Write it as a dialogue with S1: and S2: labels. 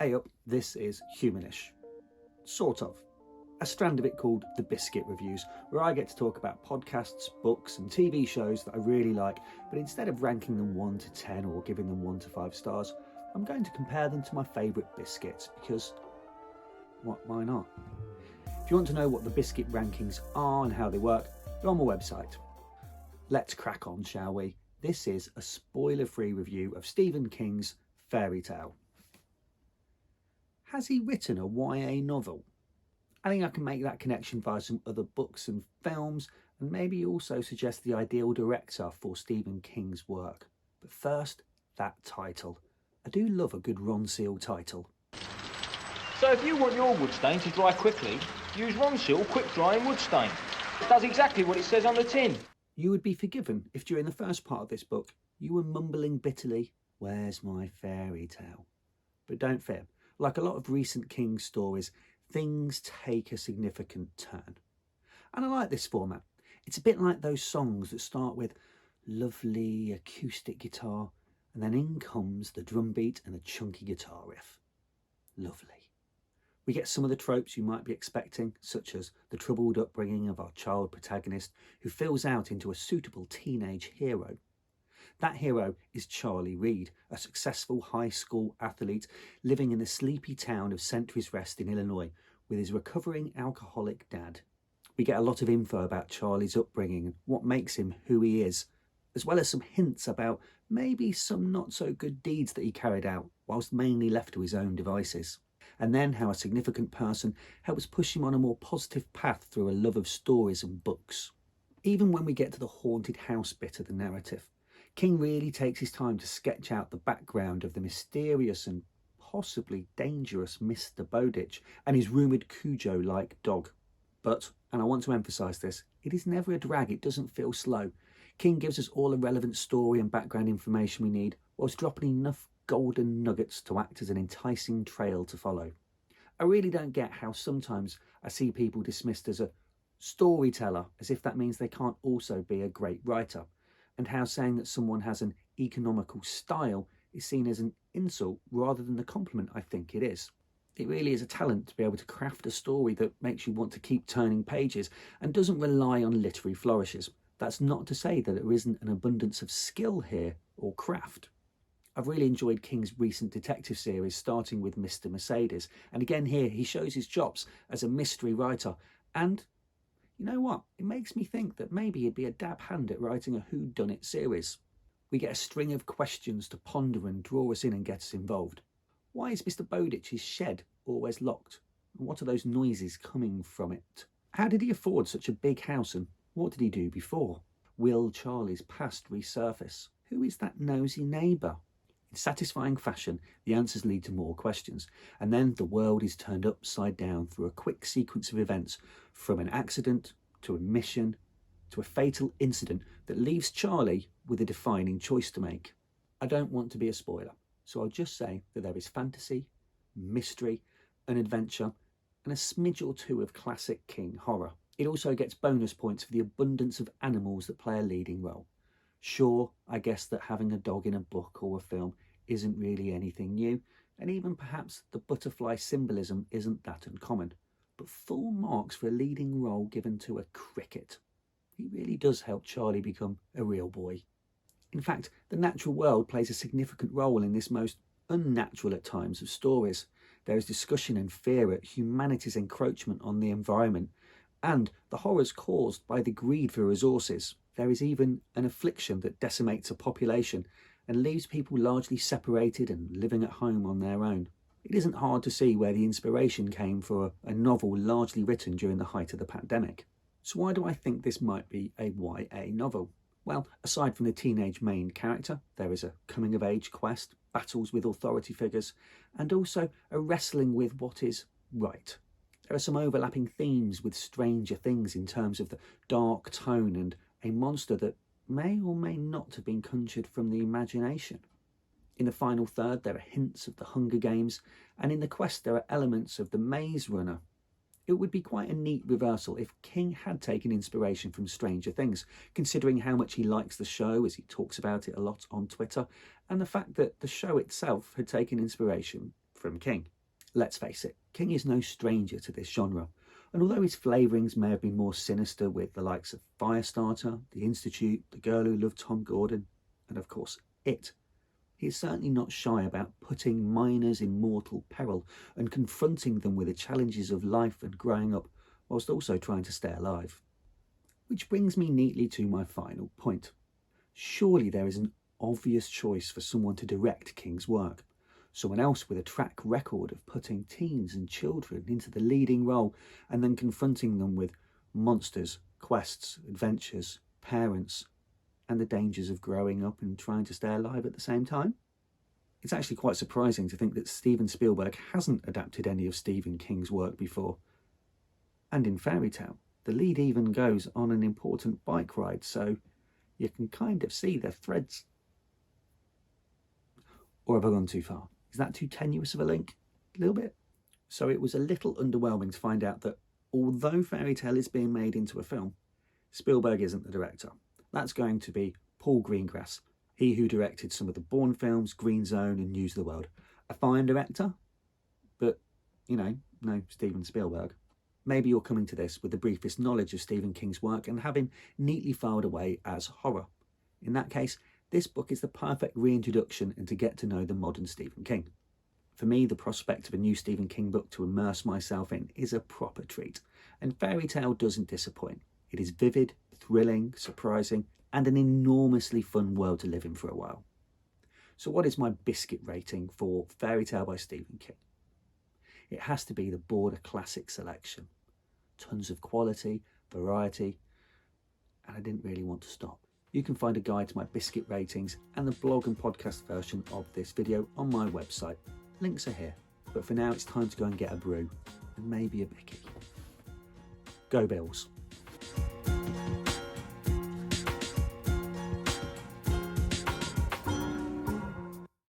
S1: Hey up, this is Humanish. Sort of. A strand of it called the Biscuit Reviews, where I get to talk about podcasts, books and TV shows that I really like, but instead of ranking them 1 to 10 or giving them 1 to 5 stars, I'm going to compare them to my favourite biscuits, because why not? If you want to know what the biscuit rankings are and how they work, they're on my website. Let's crack on, shall we? This is a spoiler-free review of Stephen King's Fairy Tale. Has he written a YA novel? I think I can make that connection via some other books and films, and maybe also suggest the ideal director for Stephen King's work. But first, that title. I do love a good Ron Seal title.
S2: So if you want your wood stain to dry quickly, use Ron Seal Quick Drying Wood Stain. It does exactly what it says on the tin.
S1: You would be forgiven if during the first part of this book you were mumbling bitterly, "Where's my fairy tale?" But don't fear. Like a lot of recent King stories, things take a significant turn. And I like this format. It's a bit like those songs that start with lovely acoustic guitar, and then in comes the drum beat and a chunky guitar riff. Lovely. We get some of the tropes you might be expecting, such as the troubled upbringing of our child protagonist, who fills out into a suitable teenage hero. That hero is Charlie Reed, a successful high school athlete living in the sleepy town of Sentry's Rest in Illinois with his recovering alcoholic dad. We get a lot of info about Charlie's upbringing and what makes him who he is, as well as some hints about maybe some not so good deeds that he carried out whilst mainly left to his own devices. And then how a significant person helps push him on a more positive path through a love of stories and books. Even when we get to the haunted house bit of the narrative, King really takes his time to sketch out the background of the mysterious and possibly dangerous Mr. Bowditch and his rumoured Cujo-like dog. But, and I want to emphasise this, it is never a drag, it doesn't feel slow. King gives us all the relevant story and background information we need, whilst dropping enough golden nuggets to act as an enticing trail to follow. I really don't get how sometimes I see people dismissed as a storyteller, as if that means they can't also be a great writer, and how saying that someone has an economical style is seen as an insult rather than the compliment I think it is. It really is a talent to be able to craft a story that makes you want to keep turning pages and doesn't rely on literary flourishes. That's not to say that there isn't an abundance of skill here or craft. I've really enjoyed King's recent detective series, starting with Mr. Mercedes, and again here he shows his chops as a mystery writer, and you know what? It makes me think that maybe he'd be a dab hand at writing a whodunit series. We get a string of questions to ponder and draw us in and get us involved. Why is Mr. Bowditch's shed always locked? And what are those noises coming from it? How did he afford such a big house, and what did he do before? Will Charlie's past resurface? Who is that nosy neighbour? In satisfying fashion, the answers lead to more questions, and then the world is turned upside down through a quick sequence of events, from an accident to a mission to a fatal incident that leaves Charlie with a defining choice to make. I don't want to be a spoiler, so I'll just say that there is fantasy, mystery, and adventure, and a smidge or two of classic King horror. It also gets bonus points for the abundance of animals that play a leading role. Sure, I guess that having a dog in a book or a film isn't really anything new, and even perhaps the butterfly symbolism isn't that uncommon, but full marks for a leading role given to a cricket. He really does help Charlie become a real boy. In fact, the natural world plays a significant role in this most unnatural at times of stories. There is discussion and fear at humanity's encroachment on the environment, and the horrors caused by the greed for resources. There is even an affliction that decimates a population and leaves people largely separated and living at home on their own. It isn't hard to see where the inspiration came for a novel largely written during the height of the pandemic. So why do I think this might be a YA novel? Well, aside from the teenage main character, there is a coming-of-age quest, battles with authority figures, and also a wrestling with what is right. There are some overlapping themes with Stranger Things in terms of the dark tone and a monster that may or may not have been conjured from the imagination. In the final third, there are hints of the Hunger Games, and in the quest there are elements of the Maze Runner. It would be quite a neat reversal if King had taken inspiration from Stranger Things, considering how much he likes the show, as he talks about it a lot on Twitter, and the fact that the show itself had taken inspiration from King. Let's face it, King is no stranger to this genre, and although his flavourings may have been more sinister with the likes of Firestarter, The Institute, The Girl Who Loved Tom Gordon, and of course It, he is certainly not shy about putting minors in mortal peril and confronting them with the challenges of life and growing up, whilst also trying to stay alive. Which brings me neatly to my final point. Surely there is an obvious choice for someone to direct King's work. Someone else with a track record of putting teens and children into the leading role and then confronting them with monsters, quests, adventures, parents, and the dangers of growing up and trying to stay alive at the same time. It's actually quite surprising to think that Steven Spielberg hasn't adapted any of Stephen King's work before. And in Fairy Tale, the lead even goes on an important bike ride, so you can kind of see the threads. Or have I gone too far? Is that too tenuous of a link? A little bit. So it was a little underwhelming to find out that although Fairy Tale is being made into a film, Spielberg isn't the director. That's going to be Paul Greengrass, he who directed some of the Bourne films, Green Zone and News of the World. A fine director, but, no Steven Spielberg. Maybe you're coming to this with the briefest knowledge of Stephen King's work and have him neatly filed away as horror. In that case, this book is the perfect reintroduction and to get to know the modern Stephen King. For me, the prospect of a new Stephen King book to immerse myself in is a proper treat, and Fairy Tale doesn't disappoint. It is vivid, thrilling, surprising, and an enormously fun world to live in for a while. So what is my biscuit rating for Fairy Tale by Stephen King? It has to be the Border Classic selection. Tons of quality, variety, and I didn't really want to stop. You can find a guide to my biscuit ratings and the blog and podcast version of this video on my website. Links are here, but for now it's time to go and get a brew and maybe a bicky. Go Bills.